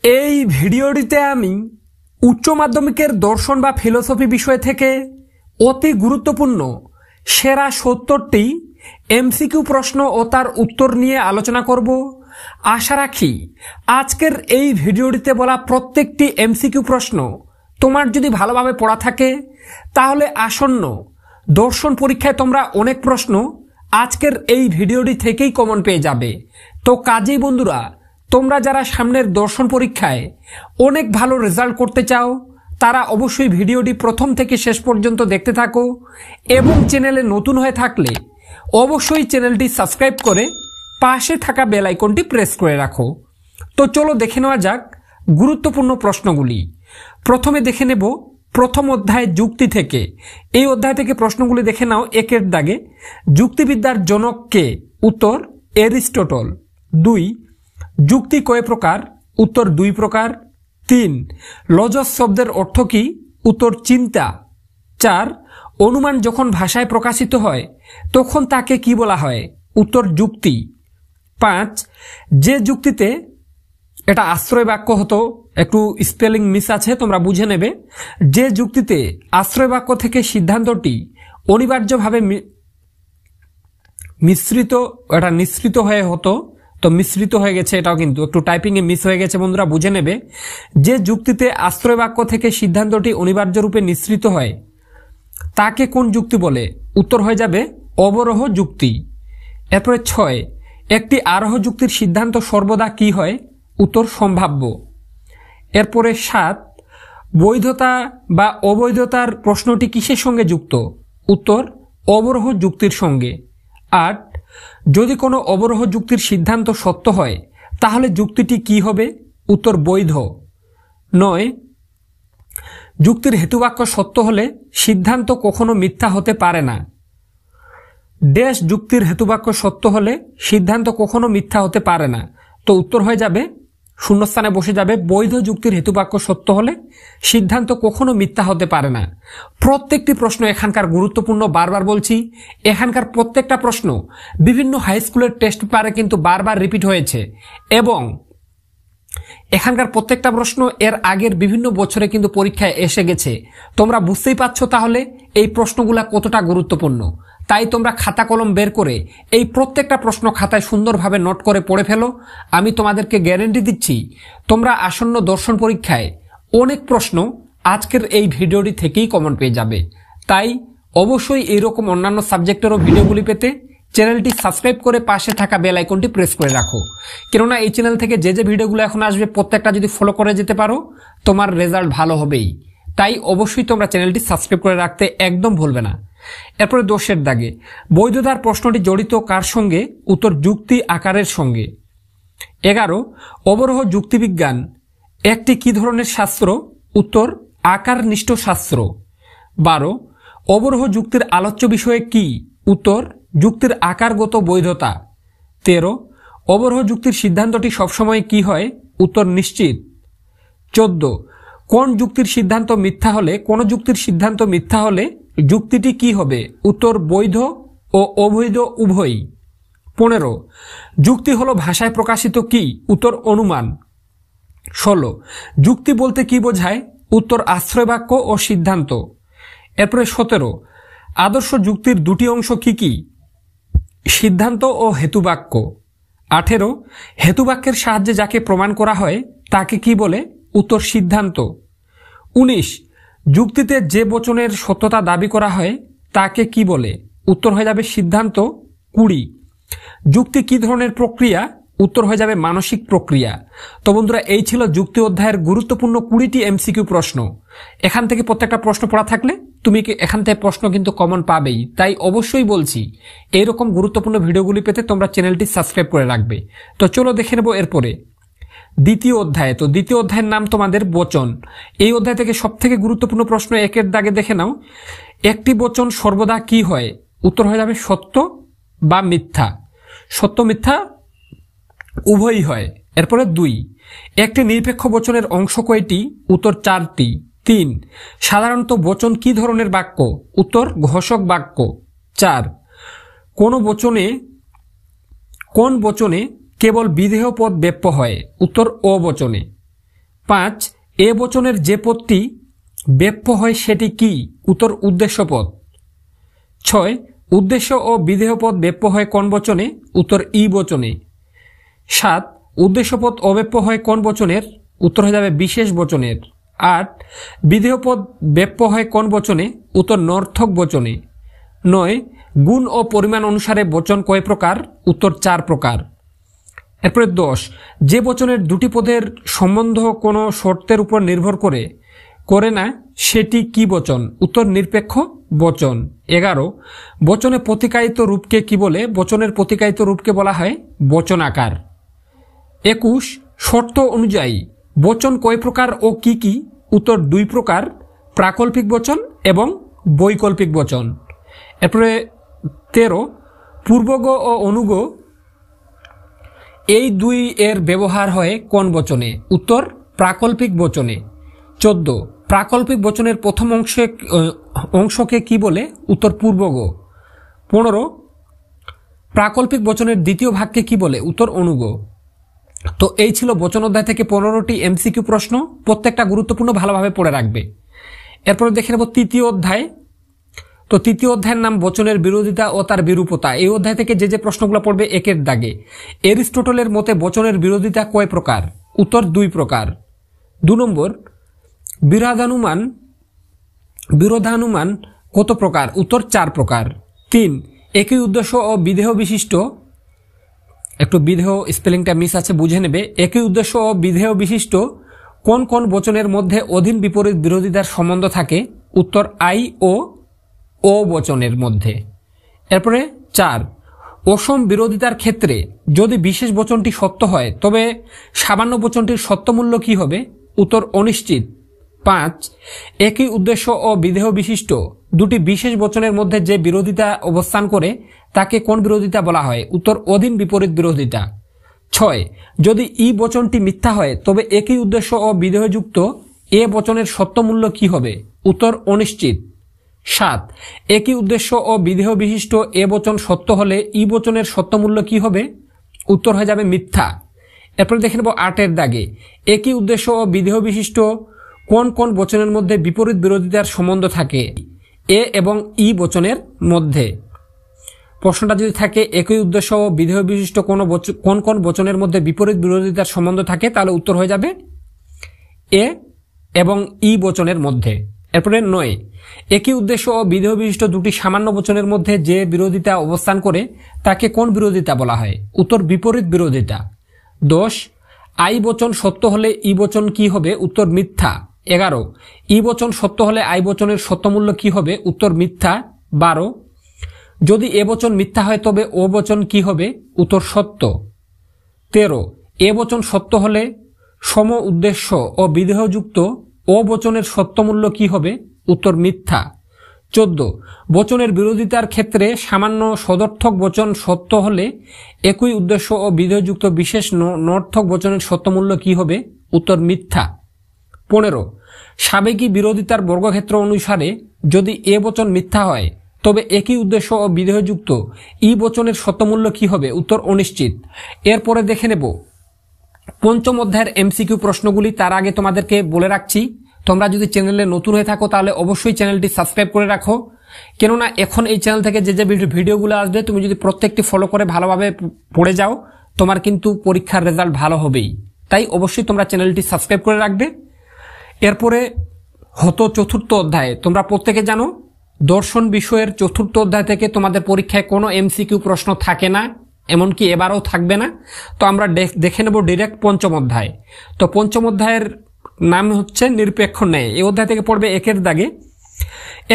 এই ভিডিওটিতে আমি উচ্চ মাধ্যমিকের দর্শন বা ফিলোসফি বিষয় থেকে অতি গুরুত্বপূর্ণ সেরা 70টি এমসিকিউ প্রশ্ন ও তার উত্তর নিয়ে আলোচনা করব। আশা রাখি আজকের এই ভিডিওটিতে বলা প্রত্যেকটি এমসিকিউ প্রশ্ন তোমার যদি ভালোভাবে পড়া থাকে তাহলে আসন্ন দর্শন পরীক্ষায় তোমরা অনেক প্রশ্ন আজকের এই ভিডিওটি থেকেই কমন পেয়ে যাবে। তো কাজেই বন্ধুরা, তোমরা যারা সামনের দর্শন পরীক্ষায় অনেক ভালো রেজাল্ট করতে চাও তারা অবশ্যই ভিডিওটি প্রথম থেকে শেষ পর্যন্ত দেখতে থাকো এবং চ্যানেলে নতুন হয়ে থাকলে অবশ্যই চ্যানেলটি সাবস্ক্রাইব করে পাশে থাকা বেল আইকনটি প্রেস করে রাখো। তো চলো দেখে নেওয়া যাক গুরুত্বপূর্ণ প্রশ্নগুলি। প্রথমে দেখে নেব প্রথম অধ্যায় যুক্তি থেকে। এই অধ্যায় থেকে প্রশ্নগুলি দেখে নাও। একের দাগে, যুক্তিবিদ্যার জনক কে? উত্তর এরিস্টটল। 2, যুক্তি কয় প্রকার? উত্তর 2 প্রকার। 3, লজস শব্দের অর্থ কি? উত্তর চিন্তা। 4, অনুমান যখন ভাষায় প্রকাশিত হয় তখন তাকে কি বলা হয়? উত্তর যুক্তি। 5, যে যুক্তিতে, এটা আশ্রয় বাক্য হতো, একটু স্পেলিং মিস আছে, তোমরা বুঝে নেবে। যে যুক্তিতে আশ্রয় বাক্য থেকে সিদ্ধান্তটি অনিবার্যভাবে নিঃসৃত হয়ে হতো, তো মিশ্রিত হয়ে গেছে, এটাও কিন্তু একটু টাইপিং এ মিস হয়ে গেছে, বন্ধুরা বুঝে নেবে। যে যুক্তিতে আশ্রয় বাক্য থেকে সিদ্ধান্তটি অনিবার্য রূপে নিঃসৃত হয় তাকে কোন যুক্তি বলে? উত্তর হয়ে যাবে অবরোহ যুক্তি। এরপরে 6, একটি আরোহ যুক্তির সিদ্ধান্ত সর্বদা কি হয়? উত্তর সম্ভাব্য। এরপরে 7, বৈধতা বা অবৈধতার প্রশ্নটি কিসের সঙ্গে যুক্ত? উত্তর অবরোহ যুক্তির সঙ্গে। 8, যদি কোনো অবরোহ যুক্তির সিদ্ধান্ত সত্য হয় তাহলে যুক্তিটি কি হবে? উত্তর বৈধ। 9, যুক্তির হেতুবাক্য সত্য হলে সিদ্ধান্ত কখনো মিথ্যা হতে পারে না। ড্যাশ যুক্তির হেতুবাক্য সত্য হলে সিদ্ধান্ত কখনো মিথ্যা হতে পারে না। তো উত্তর হয়ে যাবে, শূন্যস্থানে বসে যাবে, বৈধ যুক্তির হেতুবাক্য সত্য হলে সিদ্ধান্ত কখনো মিথ্যা হতে পারে না। প্রত্যেকটি প্রশ্ন এখানকার গুরুত্বপূর্ণ, বারবার বলছি, এখানকার প্রত্যেকটা প্রশ্ন বিভিন্ন হাই স্কুলের টেস্ট পেপারে কিন্তু বারবার রিপিট হয়েছে এবং এখানকার প্রত্যেকটা প্রশ্ন এর আগের বিভিন্ন বছরে কিন্তু পরীক্ষায় এসে গেছে। তোমরা বুঝতেই পারছো তাহলে এই প্রশ্নগুলা কতটা গুরুত্বপূর্ণ। তাই তোমরা খাতা কলম বের করে এই প্রত্যেকটা প্রশ্ন খাতায় সুন্দরভাবে নোট করে পড়ে ফেলো। আমি তোমাদেরকে গ্যারেন্টি দিচ্ছি তোমরা আসন্ন দর্শন পরীক্ষায় অনেক প্রশ্ন আজকের এই ভিডিওটি থেকেই কমন পেয়ে যাবে। তাই অবশ্যই এইরকম অন্যান্য সাবজেক্টেরও ভিডিওগুলি পেতে চ্যানেলটি সাবস্ক্রাইব করে পাশে থাকা বেল আইকনটি প্রেস করে রাখো। কেননা এই চ্যানেল থেকে যে যে ভিডিওগুলো এখন আসবে প্রত্যেকটা যদি ফলো করে যেতে পারো তোমার রেজাল্ট ভালো হবেই। তাই অবশ্যই তোমরা চ্যানেলটি সাবস্ক্রাইব করে রাখতে একদম ভুলবে না। এরপরে 10 দাগে, বৈধতার প্রশ্নটি জড়িত কার সঙ্গে? উত্তর যুক্তি আকারের সঙ্গে। 11, অবরোহ যুক্তিবিজ্ঞান একটি কি ধরনের শাস্ত্র? উত্তর আকারনিষ্ঠ শাস্ত্র। 12, অবরোহ যুক্তির আলোচ্য বিষয়ে কি? উত্তর যুক্তির আকারগত বৈধতা। 13, অবরোহ যুক্তির সিদ্ধান্তটি সবসময় কি হয়? উত্তর নিশ্চিত। 14, কোন যুক্তির সিদ্ধান্ত মিথ্যা হলে, কোন যুক্তির সিদ্ধান্ত মিথ্যা হলে যুক্তিটি কি হবে? উত্তর বৈধ ও অবৈধ উভয়ই। 15, যুক্তি হলো ভাষায় প্রকাশিত কি? উত্তর অনুমান। 16, যুক্তি বলতে কি বোঝায়? উত্তর আশ্রয় বাক্য ও সিদ্ধান্ত। এরপরে 17, আদর্শ যুক্তির দুটি অংশ কি কি? সিদ্ধান্ত ও হেতুবাক্য। 18, হেতুবাক্যের সাহায্যে যাকে প্রমাণ করা হয় তাকে কি বলে? উত্তর সিদ্ধান্ত। 19, যুক্তিতে যে বচনের সত্যতা দাবি করা হয় তাকে কি বলে? উত্তর হয়ে যাবে সিদ্ধান্ত। 20, যুক্তি কি ধরনের প্রক্রিয়া? উত্তর হয়ে যাবে মানসিক প্রক্রিয়া। তো বন্ধুরা, এই ছিল যুক্তি অধ্যায়ের গুরুত্বপূর্ণ 20টি এমসিকিউ প্রশ্ন। এখান থেকে প্রত্যেকটা প্রশ্ন পড়া থাকলে তুমি এখান থেকে প্রশ্ন কিন্তু কমন পাবেই। তাই অবশ্যই বলছি এইরকম গুরুত্বপূর্ণ ভিডিওগুলি পেতে তোমরা চ্যানেলটি সাবস্ক্রাইব করে রাখবে। তো চলো দেখে নেব এরপরে দ্বিতীয় অধ্যায়। তো দ্বিতীয় অধ্যায়ের নাম তোমাদের বচন। এই অধ্যায় থেকে সব থেকে গুরুত্বপূর্ণ প্রশ্ন 1 দাগে দেখে নাও। একটি বচন সর্বদা কি হয়? উত্তর হয়ে যাবে সত্য বা মিথ্যা। সত্য মিথ্যা উভয়ই হয়। এরপরে 2, একটি নিরপেক্ষ বচনের অংশ কয়টি? উত্তর 4টি। 3, সাধারণত বচন কি ধরনের বাক্য? উত্তর ঘোষক বাক্য। 4, কোন বচনে কেবল বিধেয় পদ ব্যপ্য হয়? উত্তর অবচনে। 5 এ বচনের যে পদটি ব্যাপ্য হয় সেটি কি? উত্তর উদ্দেশ্য পদ। 6 উদ্দেশ্য ও বিধেয় পদ ব্যাপ্য হয় কোন বচনে? উত্তর ই বচনে। 7 উদ্দেশ্য পদ অব্যাপ্য হয় কোন বচনের? উত্তর হয়ে যাবে বিশেষ বচনের। 8 বিধেয় পদ ব্যাপ্য হয় কোন বচনে? উত্তর নর্থক বচনে। 9 গুণ ও পরিমাণ অনুসারে বচন কয় প্রকার? উত্তর 4 প্রকার। এরপরে 10 যে বচনের দুটি পদের সম্বন্ধ কোনো শর্তের উপর নির্ভর করে না সেটি কি বচন? উত্তর নিরপেক্ষ বচন। 11 বচনে প্রতিকায়িত রূপকে কি বলে? বচনের প্রতিকায়িত রূপকে বলা হয় বচনাকার। 21 শর্ত অনুযায়ী বচন কয় প্রকার ও কি কি? উত্তর 2 প্রকার, প্রাকল্পিক বচন এবং বৈকল্পিক বচন। এরপরে 13 পূর্বগ ও অনুগ এই দুই এর ব্যবহার হয় কোন বচনে? উত্তর প্রাকল্পিক বচনে। 14 প্রাকল্পিক বচনের প্রথম অংশকে কি বলে? উত্তর পূর্বগ। 15 প্রাকল্পিক বচনের দ্বিতীয় ভাগকে কি বলে? উত্তর অনুগ। তো এই ছিল বচন অধ্যায় থেকে 15টি এমসিকিউ প্রশ্ন, প্রত্যেকটা গুরুত্বপূর্ণ, ভালোভাবে পড়ে রাখবে। এরপরে দেখে নেব তৃতীয় অধ্যায়। তো তৃতীয় অধ্যায়ের নাম বচনের বিরোধিতা ও তার বিরূপতা। এই অধ্যায় থেকে যে প্রশ্নগুলো পড়বে একের দাগে। এরিস্টটলের মতে বচনের বিরোধিতা কয় প্রকার? উত্তর 2 প্রকার। 2 নম্বর বিরোধানুমান কত প্রকার? উত্তর 4 প্রকার। 3 একই উদ্দেশ্য ও বিধেয় বিশিষ্ট, একটু বিধেয় স্পেলিংটা মিস আছে, বুঝে নেবে। একই উদ্দেশ্য ও বিধেয় বিশিষ্ট কোন কোন বচনের মধ্যে অধীন বিপরীত বিরোধিতার সম্বন্ধ থাকে? উত্তর আই ও ও বচনের মধ্যে। এরপরে 4 অসম বিরোধিতার ক্ষেত্রে যদি বিশেষ বচনটি সত্য হয় তবে সামান্য বচনটির সত্যমূল্য কি হবে? উত্তর অনিশ্চিত। 5 একই উদ্দেশ্য ও বিধেয় বিশিষ্ট দুটি বিশেষ বচনের মধ্যে যে বিরোধিতা অবস্থান করে তাকে কোন বিরোধিতা বলা হয়? উত্তর অধীন বিপরীত বিরোধিতা। 6 যদি ই বচনটি মিথ্যা হয় তবে একই উদ্দেশ্য ও বিধেয়যুক্ত এ বচনের সত্যমূল্য কি হবে? উত্তর অনিশ্চিত। 7 একই উদ্দেশ্য ও বিধেয় বিশিষ্ট এ বচন সত্য হলে ই বচনের সত্যমূল্য কি হবে? উত্তর হয়ে যাবে মিথ্যা। এরপরে দেখে নেব 8 দাগে একই উদ্দেশ্য ও বিধেয় বিশিষ্ট কোন কোন বচনের মধ্যে বিপরীত বিরোধিতার সম্বন্ধ থাকে? এ এবং ই বচনের মধ্যে। প্রশ্নটা যদি থাকে একই উদ্দেশ্য ও বিধেয় বিশিষ্ট কোন কোন বচনের মধ্যে বিপরীত বিরোধিতার সম্বন্ধ থাকে, তাহলে উত্তর হয়ে যাবে এ এবং ই বচনের মধ্যে। এরপরে 9 একই উদ্দেশ্য ও বিধেয় বিশিষ্ট দুটি সামান্য বচনের মধ্যে যে বিরোধিতা অবস্থান করে তাকে কোন বিরোধিতা বলা হয়? উত্তর বিপরীত বিরোধিতা। 10 আই বচন সত্য হলে ই বচন কি হবে? উত্তর মিথ্যা। 11 ই বচন সত্য হলে আই বচনের সত্যমূল্য কি হবে? উত্তর মিথ্যা। 12 যদি এ বচন মিথ্যা হয় তবে ও বচন কি হবে? উত্তর সত্য। 13 এ বচন সত্য হলে সম উদ্দেশ্য ও বিধেয়যুক্ত ও বচনের সত্যমূল্য কি হবে? উত্তর মিথ্যা। 14 বচনের বিরোধিতার ক্ষেত্রে সামান্য সদর্থক বচন সত্য হলে একই উদ্দেশ্য ও বিধেয়যুক্ত বিশেষ নর্থক বচনের সত্যমূল্য কি হবে? উত্তর মিথ্যা। 15 সাবেকি বিরোধিতার বর্গক্ষেত্র অনুসারে যদি এ বচন মিথ্যা হয় তবে একই উদ্দেশ্য ও বিধেয়যুক্ত ই বচনের সত্যমূল্য কি হবে? উত্তর অনিশ্চিত। এরপরে দেখে নেব 5ম অধ্যায়ের এমসিকিউ প্রশ্নগুলি। তার আগে তোমাদেরকে বলে রাখছি, তোমরা যদি চ্যানেলে নতুন হয়ে থাকো তাহলে অবশ্যই চ্যানেলটি সাবস্ক্রাইব করে রাখো, কেননা এখন এই চ্যানেল থেকে যে ভিডিওগুলো আসবে তুমি যদি প্রত্যেকটি ফলো করে ভালোভাবে পড়ে যাও তোমার কিন্তু পরীক্ষার রেজাল্ট ভালো হবেই। তাই অবশ্যই তোমরা চ্যানেলটি সাবস্ক্রাইব করে রাখবে। এরপরে হতো 4র্থ অধ্যায়ে। তোমরা প্রত্যেকে জানো দর্শন বিষয়ের 4র্থ অধ্যায় থেকে তোমাদের পরীক্ষায় কোনো এমসিকিউ প্রশ্ন থাকে না, এমনকি এবারও থাকবে না। তো আমরা দেখে নেব ডিরেক্ট 5ম অধ্যায়। তো 5ম অধ্যায়ের নাম হচ্ছে নিরপেক্ষ ন্যায়। এই অধ্যায় থেকে পড়বে 1 দাগে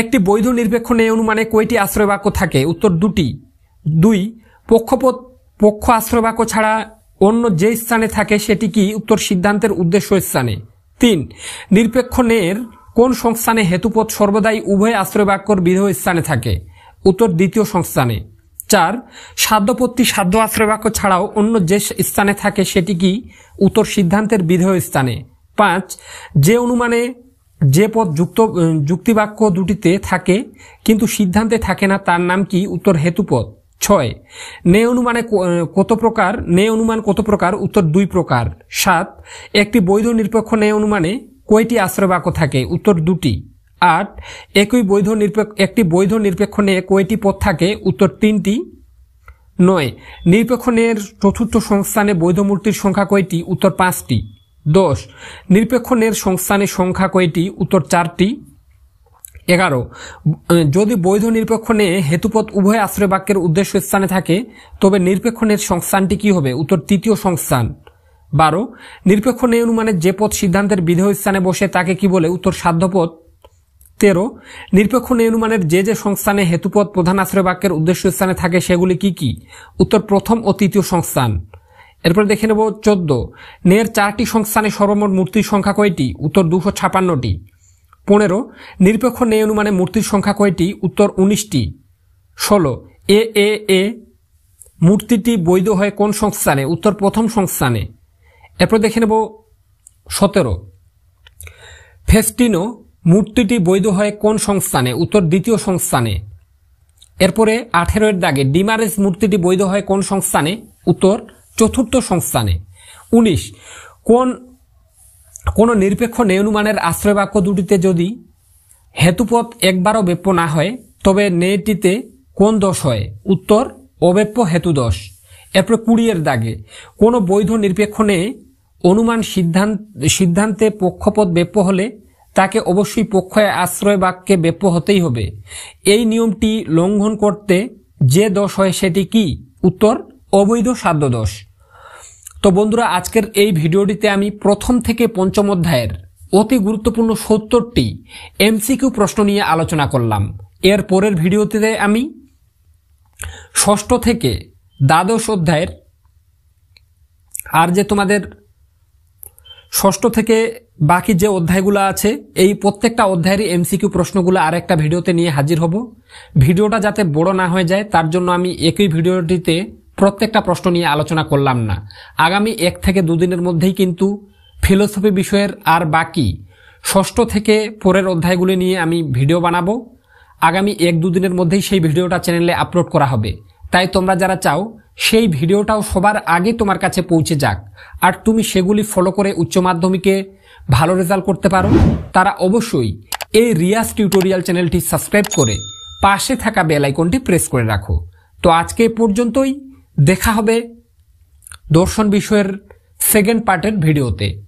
একটি বৈধ নিরপেক্ষ ন্যায় অনুমানে কয়টি আশ্রয় বাক্য থাকে? উত্তর 2টি। 2 পক্ষ আশ্রয় বাক্য ছাড়া অন্য যে স্থানে থাকে সেটি কি? উত্তর সিদ্ধান্তের উদ্দেশ্য স্থানে। 3 নিরপেক্ষ ন্যায়ের কোন সংস্থানে হেতুপদ সর্বদাই উভয় আশ্রয় বাক্যর বিধেয় স্থানে থাকে? উত্তর দ্বিতীয় সংস্থানে। 4 সাধ্যপত্তি সাধ্য আশ্রয় বাক্য ছাড়াও অন্য যে স্থানে থাকে সেটি কি? উত্তর সিদ্ধান্তের বিধেয় স্থানে। 5 যে অনুমানে যে পদ যুক্তিবাক্য দুটিতে থাকে কিন্তু সিদ্ধান্তে থাকে না তার নাম কি? উত্তর হেতুপদ। 6 নে অনুমানে কত প্রকার? নে অনুমান কত প্রকার? উত্তর 2 প্রকার। 7 একটি বৈধ নিরপেক্ষ নে অনুমানে কয়টি আশ্রয় বাক্য থাকে? উত্তর 2টি। 8 একটি বৈধ নিরপেক্ষ নে কয়টি পদ থাকে? উত্তর 3টি। 9 নিরপেক্ষ নের চতুর্থ সংস্থানে বৈধ মূর্তির সংখ্যা কয়টি? উত্তর 5টি। 10 নিরপেক্ষ নের সংস্থানের সংখ্যা কয়টি? উত্তর 4টি। 11 যদি বৈধ নিরপেক্ষ নে হেতুপদ উভয় আশ্রয় বাক্যের উদ্দেশ্য স্থানে থাকে তবে নিরপেক্ষ নের সংস্থানটি কি হবে? উত্তর তৃতীয় সংস্থান। 12 নিরপেক্ষ নে অনুমানে যে পদ সিদ্ধান্তের বিধেয় স্থানে বসে তাকে কি বলে? উত্তর সাধ্যপদ। 13 নিরপেক্ষ নে অনুমানের যে যে সংস্থানে হেতুপদ প্রধান আশ্রয় বাক্যের উদ্দেশ্য স্থানে থাকে সেগুলি কি কি? উত্তর প্রথম ও তৃতীয় সংস্থান। এরপর দেখে নেব 14 নের 4টি সংস্থানে সর্বমোট মূর্তির সংখ্যা কয়টি? উত্তর 256টি। 15 নিরপেক্ষ নে অনুমানে মূর্তির সংখ্যা কয়টি? উত্তর 19টি। 16 এ মূর্তিটি বৈধ হয় কোন সংস্থানে? উত্তর প্রথম সংস্থানে। এরপর দেখে নেব 17 ফেস্টিনো মূর্তিটি বৈধ হয় কোন সংস্থানে? উত্তর দ্বিতীয় সংস্থানে। এরপরে 18 এর দাগে ডিমারেজ মূর্তিটি বৈধ হয় কোন সংস্থানে? উত্তর চতুর্থ সংস্থানে। 19 কোন নিরপেক্ষ নে অনুমানের আশ্রয় বাক্য দুটিতে যদি হেতুপদ একবারও ব্যাপ্য না হয় তবে নেটিতে কোন দোষ হয়? উত্তর অব্যাপ্য হেতু দোষ। এরপর 20 এর দাগে কোন বৈধ নিরপেক্ষ নে অনুমান সিদ্ধান্তে পক্ষপদ ব্যাপ্য হলে তাকে অবশ্যই পক্ষ আশ্রয় বাক্যে ব্যাপ্য হতেই হবে। এই নিয়মটি লঙ্ঘন করতে যে দোষ হয় সেটি কি? উত্তর অবৈধ সাধ্য দোষ। তো বন্ধুরা, আজকের এই ভিডিওটিতে আমি প্রথম থেকে পঞ্চম অধ্যায়ের অতি গুরুত্বপূর্ণ 70টি এমসিকিউ প্রশ্ন নিয়ে আলোচনা করলাম। এর পরের ভিডিওতে আমি ষষ্ঠ থেকে দ্বাদশ অধ্যায়ের আর যে তোমাদের ষষ্ঠ থেকে বাকি যে অধ্যায়গুলো আছে এই প্রত্যেকটা অধ্যায়েরই এমসিকিউ প্রশ্নগুলো আর একটা ভিডিওতে নিয়ে হাজির হব। ভিডিওটা যাতে বড় না হয়ে যায় তার জন্য আমি একই ভিডিওটিতে প্রত্যেকটা প্রশ্ন নিয়ে আলোচনা করলাম না। আগামী 1 থেকে 2 দিনের মধ্যেই কিন্তু ফিলোসফি বিষয়ের আর বাকি ষষ্ঠ থেকে পরের অধ্যায়গুলি নিয়ে আমি ভিডিও বানাবো। আগামী 1-2 দিনের মধ্যেই সেই ভিডিওটা চ্যানেলে আপলোড করা হবে। তাই তোমরা যারা চাও সেই ভিডিওটাও সবার আগে তোমার কাছে পৌঁছে যাক আর তুমি সেগুলি ফলো করে উচ্চ মাধ্যমিকে ভালো রেজাল্ট করতে পারো, তারা অবশ্যই এই রিয়াজ টিউটোরিয়াল চ্যানেলটি সাবস্ক্রাইব করে পাশে থাকা বেল আইকনটি প্রেস করে রাখো। তো আজকে পর্যন্তই, দেখা হবে দর্শন বিষয়ের সেকেন্ড পার্টের ভিডিওতে।